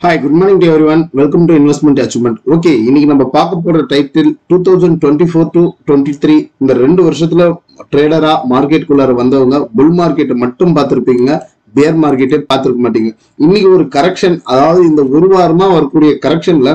Hi, good morning to everyone. Welcome to Investment Achievement. Okay, இன்னைக்கு நம்ம பார்க்க போற டைட்டில் 2024 to 23 இந்த 2 வருஷத்துல ட்ரேடரா மார்க்கெட்டுக்குள்ளார வந்தவங்க புல் மார்க்கெட்டை மட்டும் பார்த்திருப்பீங்க, பேர் மார்க்கெட்டை பார்த்திருக்க மாட்டீங்க. இன்னைக்கு ஒரு கரெக்ஷன், அதாவது இந்த ஒரு வாரமா வரக்கூடிய கரெக்ஷன்ல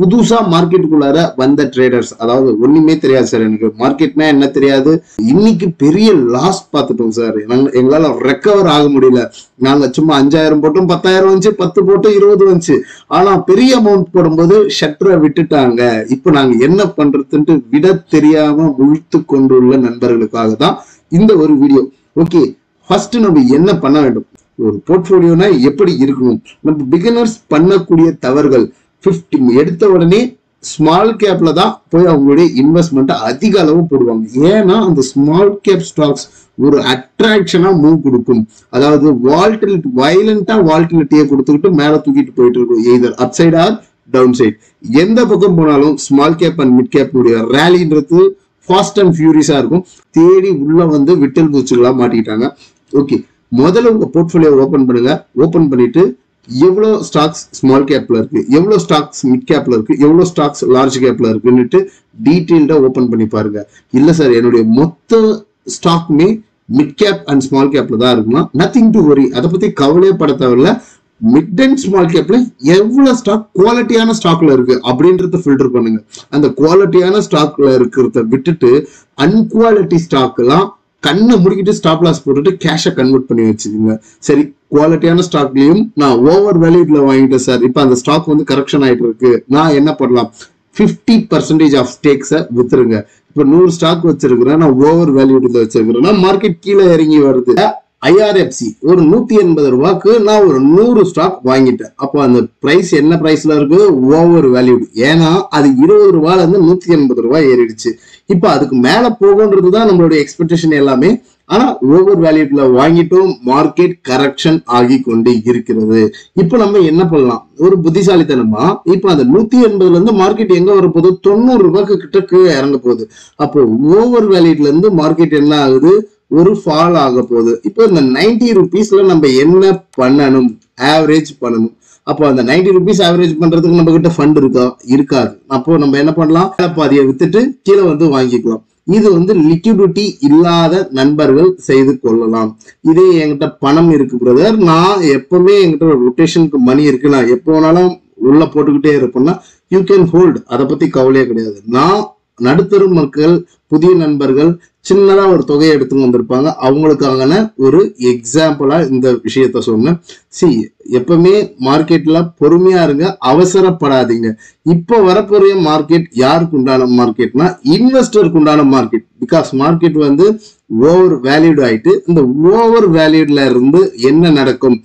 புதுசா மார்க்கெட்டுக்குள்ளார வந்த ட்ரேடர்ஸ், அதாவது ஒண்ணுமே தெரியாது சார், எனக்கு மார்க்கெட்னா என்ன தெரியாது, இன்னைக்கு பெரிய லாஸ் பார்த்துட்டோம் சார், எங்களால ரெக்கவர் ஆக முடியல. நாங்க சும்மா 5000 போட்டோம், 10,000 வந்துச்சு, 10 போட்டோம், 20 வந்துச்சு. ஆனா பெரிய அமௌண்ட் போடும்போது ஷட்டரை விட்டுட்டாங்க. இப்ப நாங்க என்ன பண்றதுன்ட்டு விட தெரியாம முழித்து கொண்டுள்ள நண்பர்களுக்காக தான் இந்த ஒரு வீடியோ. ஓகே, ஃபர்ஸ்ட் நம்ம என்ன பண்ண வேண்டும், ஒரு போர்ட்ஃபோலியோனா எப்படி இருக்கணும், நம்ம பிகினர்ஸ் பண்ணக்கூடிய தவறுகள். 50 எடுத்த உடனே ஸ்மால் கேப்ல தான் போய் அவங்களுடைய இன்வெஸ்ட்மெண்ட் அதிக அளவு போடுவாங்க. ஏன்னா அந்த ஸ்மால் கேப் ஸ்டாக்ஸ் ஒரு அட்ராக்ஷனா மூவ் கொடுக்கும். அதாவது வயலண்டா வால்டிலிட்டியை கொடுத்துக்கிட்டு மேல தூக்கிட்டு போயிட்டு இருக்கும், either up side or down side. எந்த பக்கம் போனாலும் small cap and mid cap உடைய ரேலின்றது ஃபாஸ்ட் அண்ட் ஃபியூரியஸா இருக்கும். தேடி உள்ள வந்து விட்டல் பூச்சிகளா மாட்டிக்கிட்டாங்க. ஓகே, முதல்ல உங்க போர்ட்ஃபோலியோ ஓபன் பண்ணுங்க. ஓபன் பண்ணிட்டு எவ்வளவு ஸ்டாக்ஸ் ஸ்மால் கேப்ல இருக்கு, எவ்வளவு ஸ்டாக்ஸ் மிட் கேப்ல இருக்கு, எவ்வளவு ஸ்டாக்ஸ் லார்ஜ் கேப்ல இருக்குன்னுட்டு டீட்டெயில்டா ஓபன் பண்ணி பாருங்க. இல்ல சார், என்னுடைய மொத்த ஸ்டாக்மே மிட் கேப் அண்ட் ஸ்மால் கேப்ல தான் இருக்குன்னா நத்திங் டு வரி, அதை பத்தி கவலையே பட தேவையில்ல. மிட் அண்ட் ஸ்மால் கேப்ல எவ்வளவு ஸ்டாக் குவாலிட்டியான ஸ்டாக்ல இருக்கு அப்படின்றத ஃபில்டர் பண்ணுங்க. அந்த குவாலிட்டியான ஸ்டாக்ல இருக்கிறத விட்டுட்டு அன்குவாலிட்டி ஸ்டாக் எல்லாம் கண்ணை முடிக்கிட்டு ஸ்டாப் லாஸ் போட்டுட்டு கேஷை கன்வெர்ட் பண்ணி வச்சுக்கோங்க. சரி, குவாலிட்டியான ஸ்டாக்லயும் நான் ஓவர் வேல்யூட்ல வாங்கிட்டேன் சார், இப்ப அந்த ஸ்டாக் வந்து கரெக்ஷன் ஆயிட்டு இருக்கு, நான் என்ன பண்ணலாம், 50% ஆஃப் ஸ்டேக்ஸை வித்துருங்க. இப்ப 100 ஸ்டாக் வச்சிருக்கிறேன், நான் ஓவர் வேல்யூட்ல வச்சிருக்கிறேன்னா மார்க்கெட் கீழே இறங்கி வருது. ஐஆர்எஃப்சி ஒரு 180 ரூபாய்க்கு நான் ஒரு 100 ஸ்டாக் வாங்கிட்டேன். அப்போ அந்த பிரைஸ் என்ன பிரைஸ்ல இருக்கு, ஓவர் வேல்யூடு. ஏன்னா அது 20 ரூபாயில இருந்து 180 ரூபாய் ஏறிடுச்சு. இப்ப அதுக்கு மேல போகுன்றதுதான் நம்மளுடைய எக்ஸ்பெக்டேஷன் எல்லாமே. ஆனா ஓவர் வேல்யூட்ல வாங்கிட்டோம், மார்க்கெட் கரெக்ஷன் ஆகி கொண்டே இருக்கிறது. இப்ப நம்ம என்ன பண்ணலாம், ஒரு புத்திசாலித்தனமா இப்ப அந்த 180ல இருந்து மார்க்கெட் எங்க வர போகுது, 90 ரூபாய்க்கு கிட்ட கீழே இறங்க போகுது. அப்போ ஓவர் வேல்யூட்ல இருந்து மார்க்கெட் என்ன ஆகுது, ஒரு ஃபால் ஆக போகுது. இப்போ இந்த 90 ருபீஸ்ல நம்ம என்ன பண்ணணும், ஆவரேஜ் பண்ணணும். அப்போ அந்த 90 ருபீஸ் ஆவரேஜ் பண்றதுக்கு நம்ம கிட்ட ஃபண்ட் இருக்காது. அப்போ நம்ம என்ன பண்ணலாம், பாதியை வித்துட்டு கீழே வந்து வாங்கிக்கலாம். இது வந்து லிக்விடிட்டி இல்லாத நண்பர்கள் செய்து கொள்ளலாம். இதே என்கிட்ட பணம் இருக்கு பிரதர், நான் எப்பவுமே என்கிட்ட ரொட்டேஷனுக்கு மணி இருக்கு, நான் எப்போ வேணாலும் உள்ள போட்டுக்கிட்டே இருப்பேன்னா யூ கேன் ஹோல்டு, அதை பத்தி கவலையே கிடையாது. நான் நடுத்தர மக்கள், புதிய நண்பர்கள் சின்னதா ஒரு தொகையை எடுத்து வந்திருப்பாங்க, அவங்களுக்கான ஒரு எக்ஸாம்பிளா இந்த விஷயத்த சொன்னேன். எப்பவுமே மார்க்கெட்ல பொறுமையா இருங்க, அவசரப்படாதீங்க. இப்ப வரப்போற மார்க்கெட் யாருக்கு உண்டான மார்க்கெட்னா இன்வெஸ்டருக்கு உண்டான மார்க்கெட். பிகாஸ் மார்க்கெட் வந்து ஓவர் வேல்யூடு ஆயிட்டு, இந்த ஓவர் வேல்யூட்ல இருந்து என்ன நடக்கும்,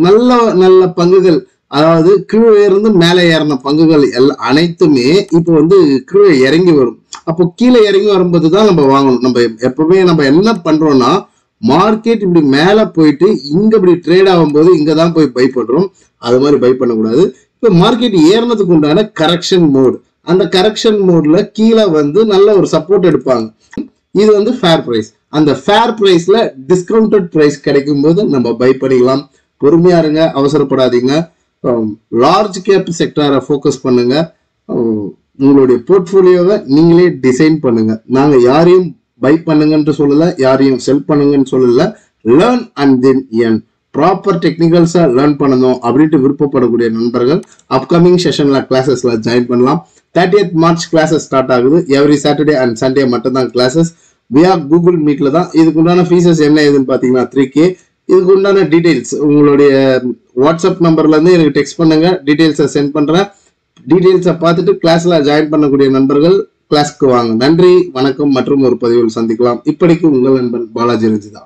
நல்ல நல்ல பங்குகள், அதாவது கீழே இருந்து மேலே ஏறின பங்குகள் அனைத்துமே இப்போ வந்து கீழே இறங்கி வரும். அப்போ கீழே இறங்கி வரும்போதுதான் நம்ம வாங்கணும். நம்ம எப்பவுமே நம்ம என்ன பண்றோம்னா, மார்க்கெட் இப்படி மேல போயிட்டு இங்க இப்படி ட்ரேட் ஆகும்போது இங்கதான் போய் பை பண்றோம். அது மாதிரி பை பண்ணக்கூடாது. இப்ப மார்க்கெட் ஏறினதுக்கு உண்டான கரெக்ஷன் மோட், அந்த கரெக்ஷன் மோட்ல கீழே வந்து நல்ல ஒரு சப்போர்ட் எடுப்பாங்க. இது வந்து ஃபேர் பிரைஸ். அந்த ஃபேர் பிரைஸ்ல டிஸ்கவுண்டட் பிரைஸ் கிடைக்கும் போது நம்ம பை பண்ணிக்கலாம். பொறுமையா இருங்க, அவசரப்படாதீங்க. லார்ஜ் கேப் செக்டாரை ஃபோக்கஸ் பண்ணுங்க. உங்களுடைய போர்ட்ஃபோலியோவை நீங்களே டிசைன் பண்ணுங்க. நாங்க யாரையும் பை பண்ணுங்கன்னு சொல்லல, யாரையும் செல் பண்ணுங்கன்னு சொல்லல. Learn and then earn. Proper டெக்னிக்கல்ஸா லேர்ன் பண்ணணும் அப்படின்ட்டு விருப்பப்படக்கூடிய நண்பர்கள் அப்கமிங் செஷன்ல கிளாஸஸ்ல ஜாயின் பண்ணலாம். 30th மார்ச் கிளாஸஸ் ஸ்டார்ட் ஆகுது. எவ்ரி சாட்டர்டே அண்ட் சண்டே மட்டும் தான் கிளாஸஸ். வியா கூகுள் மீட்ல தான். இதுக்கு உண்டான ஃபீஸஸ் என்ன ஏதுன்னு பாத்தீங்கன்னா 3K. இதுக்கு உண்டான டீடைல்ஸ் உங்களுடைய வாட்ஸ்அப் நம்பர்ல இருந்து எனக்கு டெக்ஸ்ட் பண்ணுங்க, டீடைல்ஸை சென்ட் பண்றேன். டீடைல்ஸை பார்த்துட்டு கிளாஸ்ல ஜாயின் பண்ணக்கூடிய நண்பர்கள் கிளாஸ்க்கு வாங்க. நன்றி, வணக்கம். மற்றும் ஒரு பதிவில் சந்திக்கலாம். இப்படிக்கு உங்கள் நண்பன் பாலாஜி ரஞ்சிதா.